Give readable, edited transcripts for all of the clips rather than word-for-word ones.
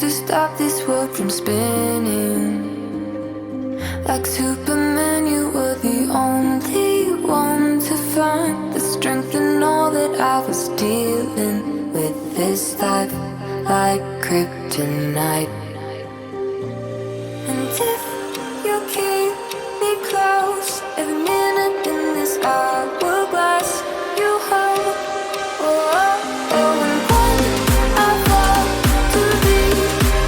to stop this world from spinning. Like Superman, you were the only one to find the strength in all that I was dealing with this life, like kryptonite. And if you keep me close, every minute in this hourglass, you hold. Oh, oh, oh, and when I fall to leave,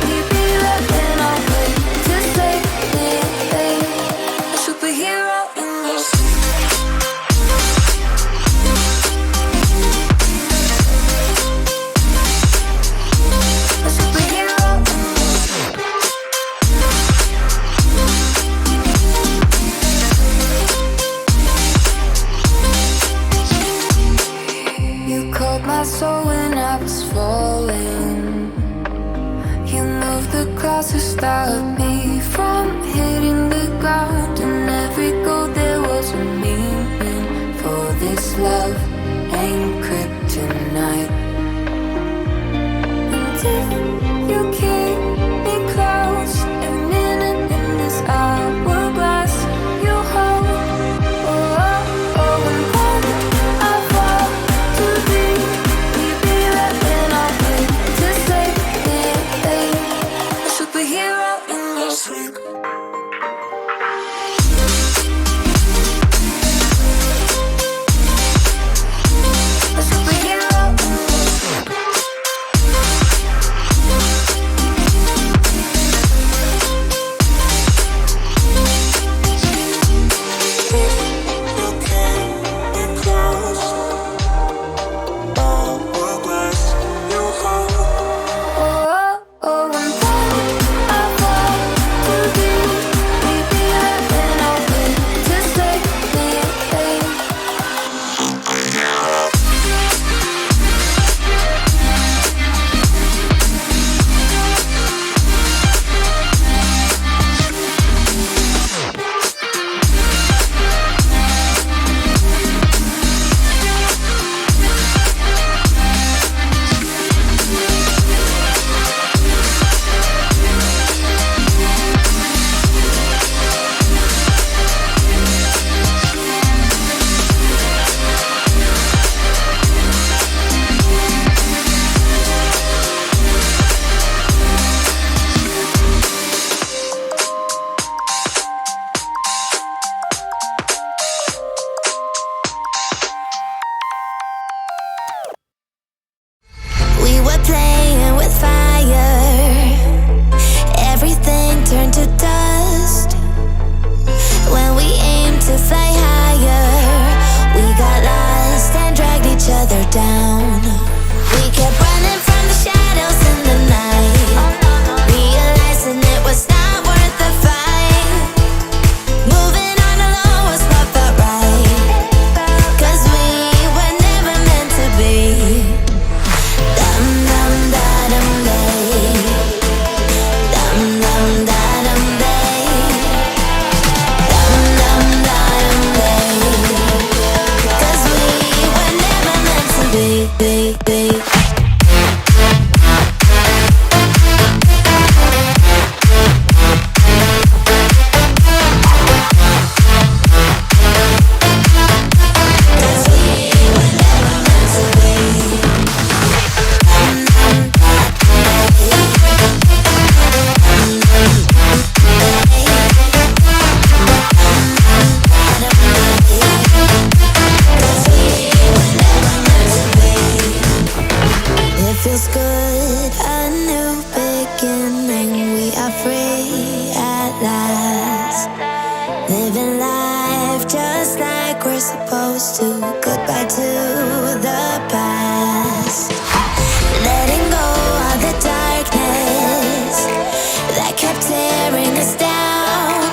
will you be there when I wait to save me? A superhero in your sleep. A superhero in your sleep. You called my soul when I was falling. You moved the clouds to stop me from hitting the ground. And every goal there was a meaning. For this love ain't kryptonite. And if you keep me close, every minute in this hourglass, you hold. Oh, oh, oh, and when I fall to leave, will you be there when I wait to save me? A superhero in your sleep. A superhero in your sleep. Oh, oh, and when I fall to leave, will you be there when I wait to save me? We were playing with fire. Everything turned to dust. When we aimed to fly higher, we got lost and dragged each other down. We kept running from the shadows in the night, realizing it was not worth the fight. Moving on alone was what felt right, 'cause we were never meant to be. Dum dum da dum day, dum dum da dum day, dum dum da dum day. 'Cause we were never meant to be. It feels good, a new beginning. We are free at last, living life just like we're supposed to. Goodbye to the past, letting go of the darkness that kept tearing us down.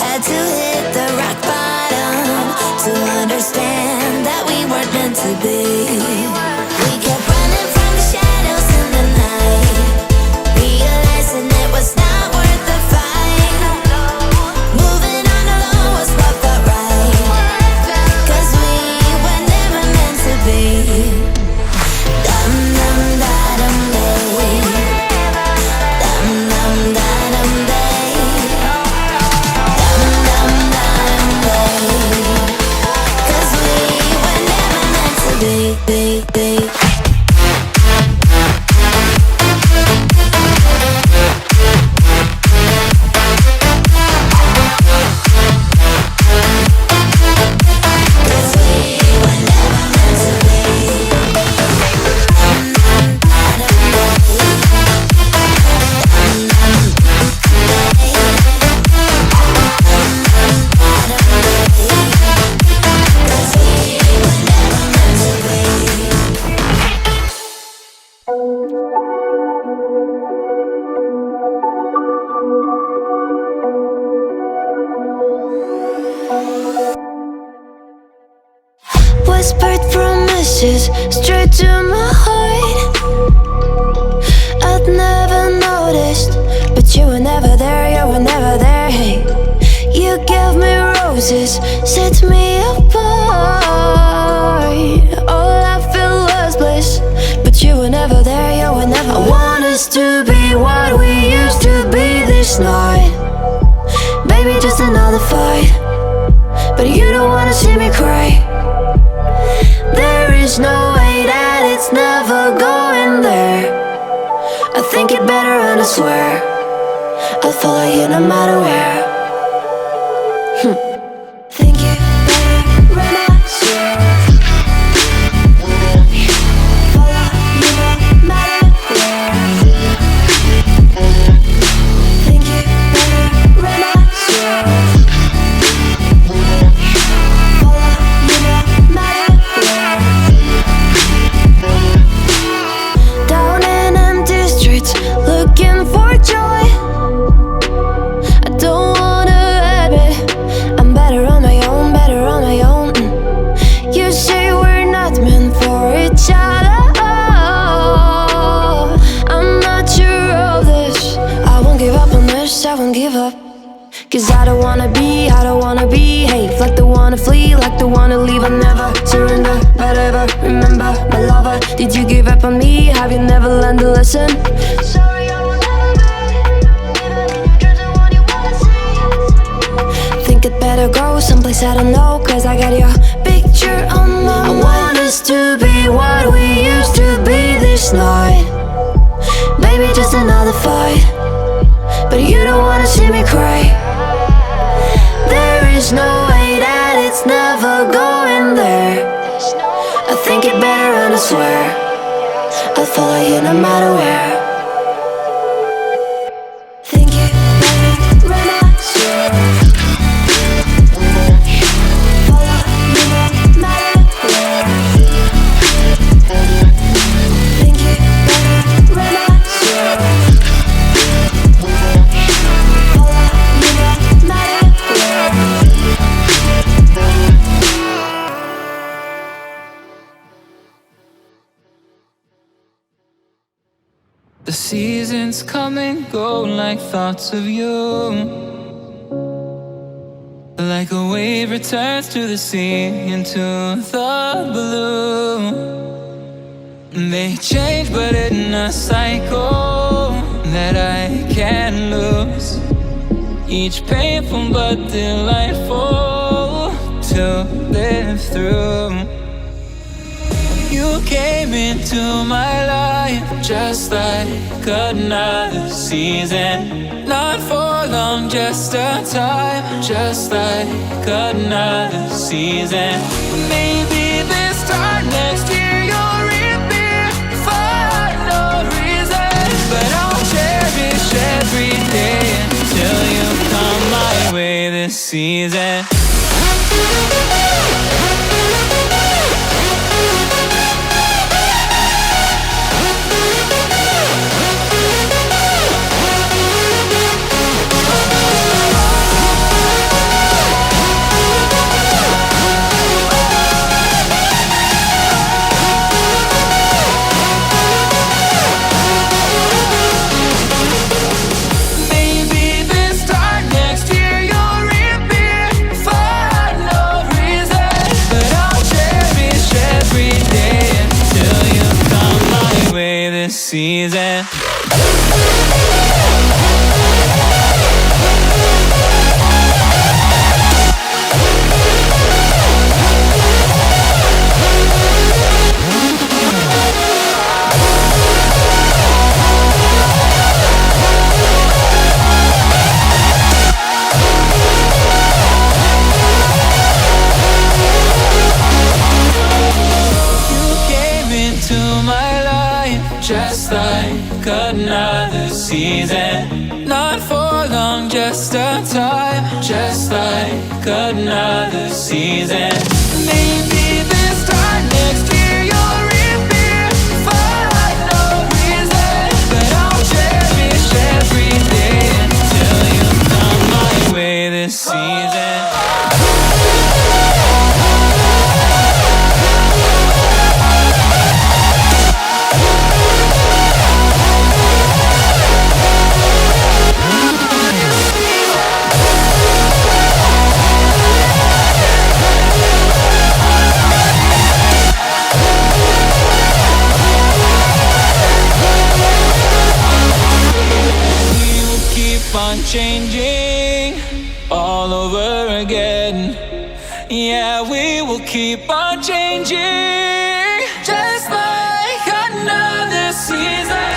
Had to hit the rock bottom to understand that we weren't meant to be. We kept running from the shadows in the night, realizing it was not worth the fight. Moving on alone was what felt right, 'cause we were never meant to be. Dum dum da dum day, whispered promises straight to my heart. I'd never noticed, but you were never there, you were never there. Hey, you gave me roses, set me apart. All I felt was bliss, but you were never there, you were never there. I want us to be what we used to be this night. Baby, just another fight, but you don't wanna see me cry. There is no way that it's never going there. I think it better and I swear I'll follow you no matter where. Think it better and I swear follow you no matter where. Think it better and I swear follow you no matter where. Down in empty streets, looking for joy. I don't wanna admit I'm better on my own, better on my own. You say we're not meant for each other. I'm not sure of this. I won't give up on this, I won't give up. Cause I don't wanna behave like the one to flee, like the one to leave. I never surrender, but ever remember my lover. Did you give up on me? Have you never learned a lesson? Sorry, I will never be, even in your dreams, the one you wanna see. Think it better go someplace I don't know, cause I got your picture on my mind. I want us to be what we used to be this night. Maybe just another fight, but you don't wanna see me cry. There is no way that it's never going there. I think it better and I swear I'll follow you no matter where. Think it better and I swear follow you no matter where. Think it better and I swear follow you no matter where. The seasons come and go like thoughts of you. Like a wave returns to the sea into the blue. They change but in a cycle that I can't lose. Each painful but delightful to live through. You came into my life just like another season. Not for long, just a time, just like another season. Maybe this time next year you'll reappear for no reason. But I'll cherish every day until you come my way this season. Season. Just like another season. Not for long, just a time. Just like another season. Maybe this time next year you'll reappear for no reason. But I'll cherish every day until you come my way this season. over again. Yeah, we will keep on changing, just like another season.